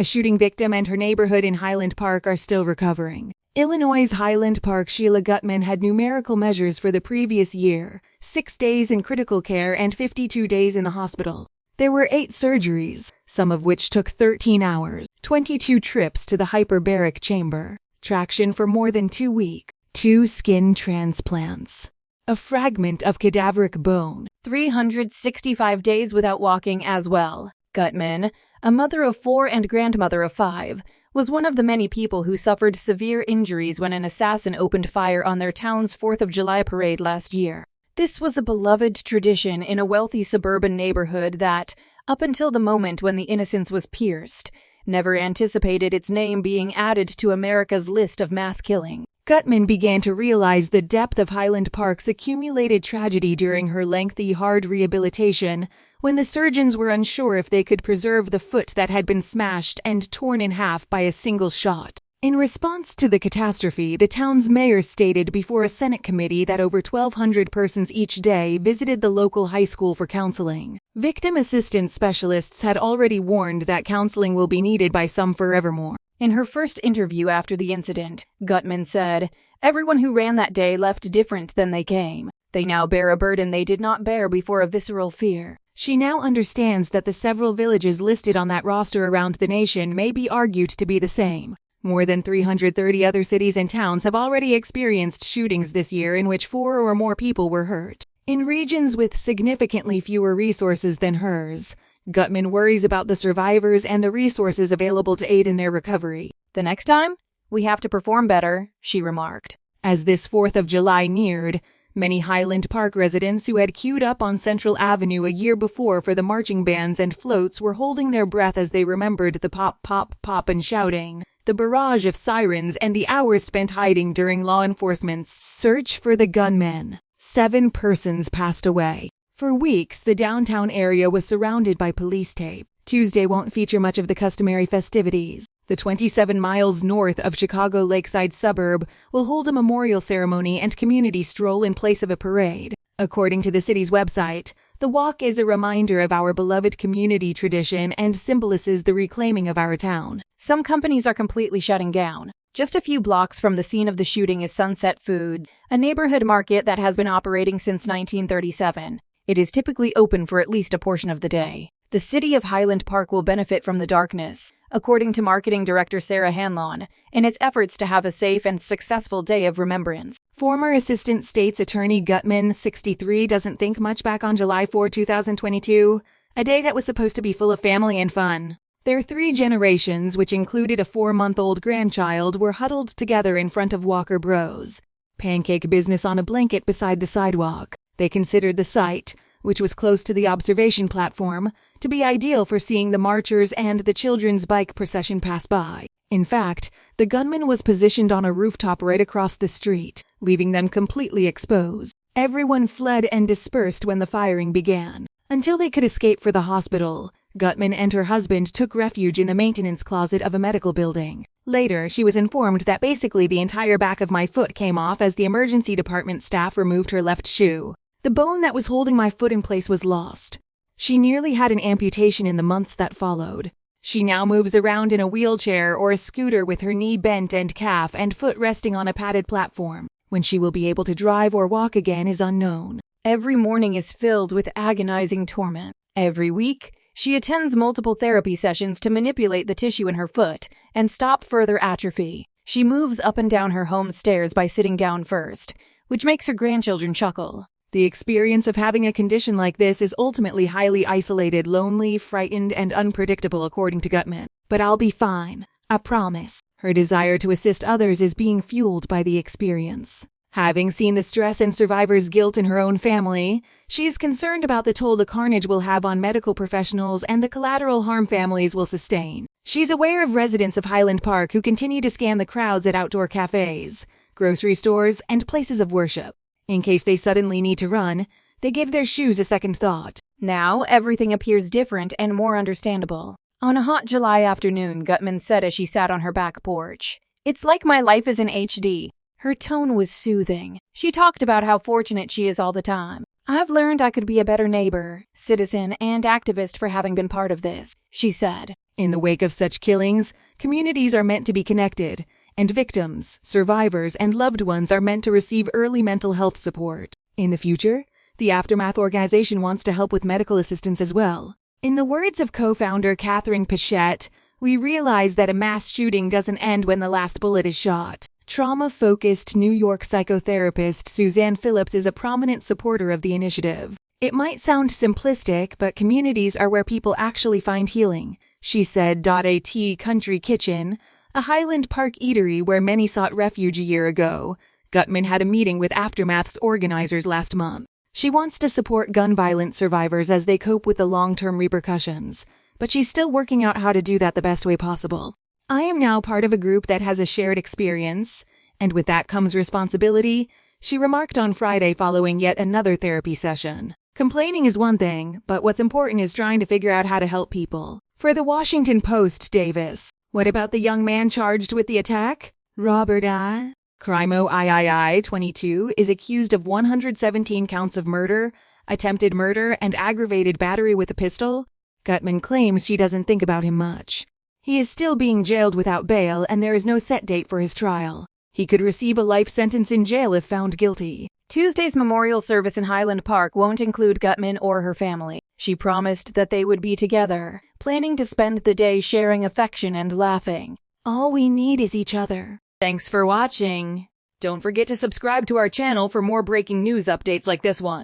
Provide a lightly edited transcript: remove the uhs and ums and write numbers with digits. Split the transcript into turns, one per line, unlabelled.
A shooting victim and her neighborhood in Highland Park are still recovering. Illinois' Highland Park Sheila Gutman had numerical measures for the previous year, 6 days in critical care and 52 days in the hospital. There were 8 surgeries, some of which took 13 hours, 22 trips to the hyperbaric chamber, traction for more than 2 weeks, 2 skin transplants, a fragment of cadaveric bone, 365 days without walking as well. Gutman, a mother of 4 and grandmother of 5, was one of the many people who suffered severe injuries when an assassin opened fire on their town's 4th of July parade last year. This was a beloved tradition in a wealthy suburban neighborhood that, up until the moment when the innocence was pierced, never anticipated its name being added to America's list of mass killing. Gutman began to realize the depth of Highland Park's accumulated tragedy during her lengthy, hard rehabilitation when the surgeons were unsure if they could preserve the foot that had been smashed and torn in half by a single shot. In response to the catastrophe, the town's mayor stated before a Senate committee that over 1,200 persons each day visited the local high school for counseling. Victim assistance specialists had already warned that counseling will be needed by some forevermore. In her first interview after the incident, Gutman said, "Everyone who ran that day left different than they came. They now bear a burden they did not bear before a visceral fear." She now understands that the several villages listed on that roster around the nation may be argued to be the same. More than 330 other cities and towns have already experienced shootings this year in which 4 or more people were hurt. In regions with significantly fewer resources than hers, Gutman worries about the survivors and the resources available to aid in their recovery. "The next time, we have to perform better," she remarked. As this 4th of July neared, many Highland Park residents who had queued up on Central Avenue a year before for the marching bands and floats were holding their breath as they remembered the pop, pop, pop and shouting, the barrage of sirens, and the hours spent hiding during law enforcement's search for the gunmen. 7 persons passed away. For weeks, the downtown area was surrounded by police tape. Tuesday won't feature much of the customary festivities. The 27 miles north of Chicago lakeside suburb will hold a memorial ceremony and community stroll in place of a parade. According to the city's website, the walk is a reminder of our beloved community tradition and symbolizes the reclaiming of our town. Some companies are completely shutting down. Just a few blocks from the scene of the shooting is Sunset Foods, a neighborhood market that has been operating since 1937. It is typically open for at least a portion of the day. The city of Highland Park will benefit from the darkness, according to marketing director Sarah Hanlon, in its efforts to have a safe and successful day of remembrance. Former Assistant State's Attorney Gutman, 63, doesn't think much back on July 4, 2022, a day that was supposed to be full of family and fun. Their 3 generations, which included a 4-month-old grandchild, were huddled together in front of Walker Bros. Pancake business on a blanket beside the sidewalk. They considered the site, which was close to the observation platform, to be ideal for seeing the marchers and the children's bike procession pass by. In fact, the gunman was positioned on a rooftop right across the street, leaving them completely exposed. Everyone fled and dispersed when the firing began. Until they could escape for the hospital, Gutman and her husband took refuge in the maintenance closet of a medical building. Later, she was informed that basically the entire back of my foot came off as the emergency department staff removed her left shoe. The bone that was holding my foot in place was lost. She nearly had an amputation in the months that followed. She now moves around in a wheelchair or a scooter with her knee bent and calf and foot resting on a padded platform. When she will be able to drive or walk again is unknown. Every morning is filled with agonizing torment. Every week, she attends multiple therapy sessions to manipulate the tissue in her foot and stop further atrophy. She moves up and down her home stairs by sitting down first, which makes her grandchildren chuckle. The experience of having a condition like this is ultimately highly isolated, lonely, frightened, and unpredictable, according to Gutman. But I'll be fine. I promise. Her desire to assist others is being fueled by the experience. Having seen the stress and survivor's guilt in her own family, she's concerned about the toll the carnage will have on medical professionals and the collateral harm families will sustain. She's aware of residents of Highland Park who continue to scan the crowds at outdoor cafes, grocery stores, and places of worship. In case they suddenly need to run, they give their shoes a second thought. Now, everything appears different and more understandable. On a hot July afternoon, Gutman said as she sat on her back porch, "It's like my life is in HD." Her tone was soothing. She talked about how fortunate she is all the time. "I've learned I could be a better neighbor, citizen, and activist for having been part of this," she said. In the wake of such killings, communities are meant to be connected, and victims, survivors, and loved ones are meant to receive early mental health support. In the future, the Aftermath organization wants to help with medical assistance as well. In the words of co-founder Catherine Pichette, we realize that a mass shooting doesn't end when the last bullet is shot. Trauma-focused New York psychotherapist Suzanne Phillips is a prominent supporter of the initiative. It might sound simplistic, but communities are where people actually find healing, she said. At Country Kitchen, a Highland Park eatery where many sought refuge a year ago, Gutman had a meeting with Aftermath's organizers last month. She wants to support gun violence survivors as they cope with the long-term repercussions, but she's still working out how to do that the best way possible. I am now part of a group that has a shared experience, and with that comes responsibility, she remarked on Friday following yet another therapy session. Complaining is one thing, but what's important is trying to figure out how to help people. For the Washington Post, Davis. What about the young man charged with the attack? Robert I. Crimo III, 22, is accused of 117 counts of murder, attempted murder, and aggravated battery with a pistol. Gutman claims she doesn't think about him much. He is still being jailed without bail, and there is no set date for his trial. He could receive a life sentence in jail if found guilty. Tuesday's memorial service in Highland Park won't include Gutman or her family. She promised that they would be together, planning to spend the day sharing affection and laughing. All we need is each other. Thanks for watching. Don't forget to subscribe to our channel for more breaking news updates like this one.